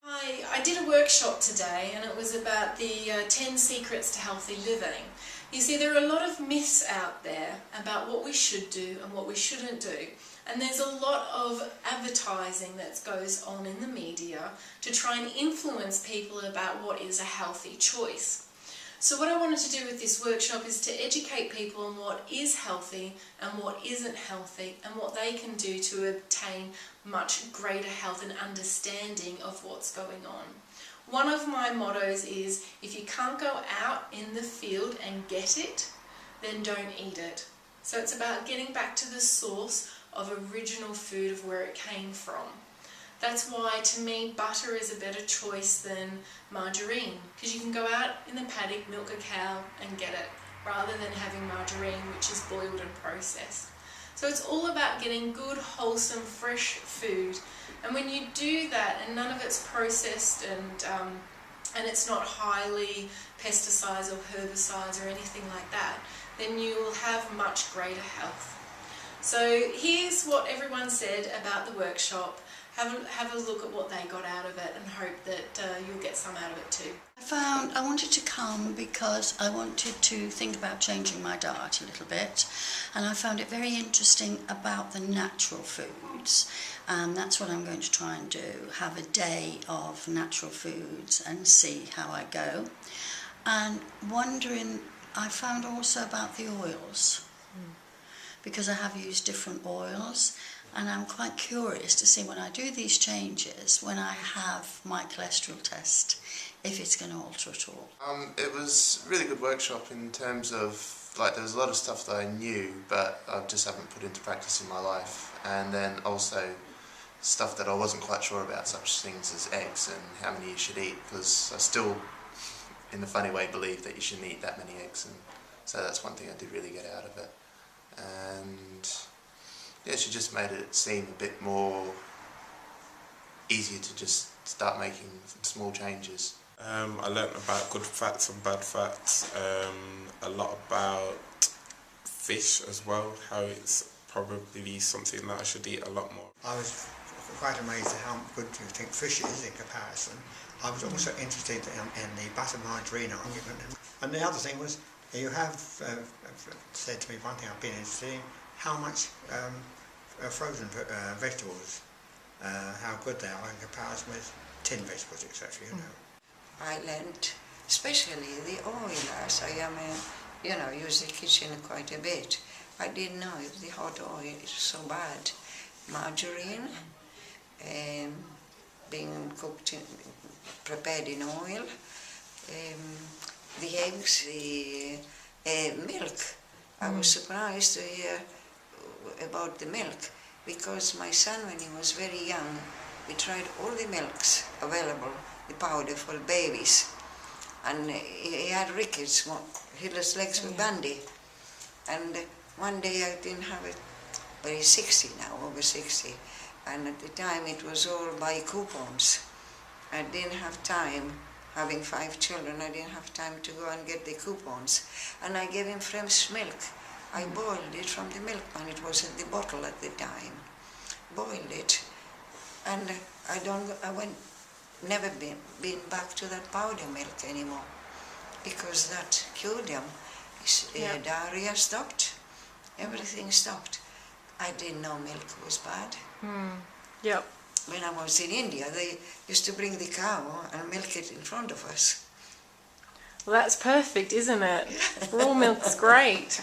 I did a workshop today and it was about the 10 secrets to healthy living. You see, there are a lot of myths out there about what we should do and what we shouldn't do. And there's a lot of advertising that goes on in the media to try and influence people about what is a healthy choice. So what I wanted to do with this workshop is to educate people on what is healthy and what isn't healthy and what they can do to obtain much greater health and understanding of what's going on. One of my mottos is, if you can't go out in the field and get it, then don't eat it. So it's about getting back to the source of original food, of where it came from. That's why, to me, butter is a better choice than margarine, because you can go out in the paddock, milk a cow and get it, rather than having margarine, which is boiled and processed. So it's all about getting good, wholesome, fresh food. And when you do that, and none of it's processed and it's not highly pesticides or herbicides or anything like that, then you will have much greater health. So here's what everyone said about the workshop. Have a look at what they got out of it and hope that you'll get some out of it too. I wanted to come because I wanted to think about changing my diet a little bit, and I found it very interesting about the natural foods, and that's what I'm going to try and do, have a day of natural foods and see how I go. And wondering, I found also about the oils, because I have used different oils, and I'm quite curious to see when I do these changes, when I have my cholesterol test, if it's going to alter at all. It was a really good workshop in terms of, like, there was a lot of stuff that I knew but I just haven't put into practice in my life, and then also stuff that I wasn't quite sure about, such things as eggs and how many you should eat, because I still, in the funny way, believe that you shouldn't eat that many eggs, and so that's one thing I did really get out of it. And yeah, she just made it seem a bit more easier to just start making small changes. I learnt about good fats and bad fats, a lot about fish as well, how it's probably something that I should eat a lot more. I was quite amazed at how good you think fish is in comparison. I was also interested in the butter margarine argument. And the other thing was, you have said to me, one thing I've been interested in, how much frozen vegetables, how good they are in comparison with tin vegetables, etc. You know. I learned, especially the oil, as I am, use the kitchen quite a bit. I didn't know if the hot oil is so bad. Margarine, being cooked, prepared in oil, the eggs, the milk. I was surprised to hear about the milk, because my son, when he was very young, we tried all the milks available, the powder for babies, and he had rickets, his legs were bandy, and one day I didn't have it, but he's 60 now, over 60, and at the time it was all by coupons. I didn't have time, having 5 children, I didn't have time to go and get the coupons, and I gave him fresh milk. I boiled it from the milk, and it was in the bottle at the time. Boiled it, and never been back to that powder milk anymore, because that cured him. His diarrhea stopped, everything stopped. I didn't know milk was bad. Yep. When I was in India, they used to bring the cow and milk it in front of us. Well, that's perfect, isn't it? Raw milk's great.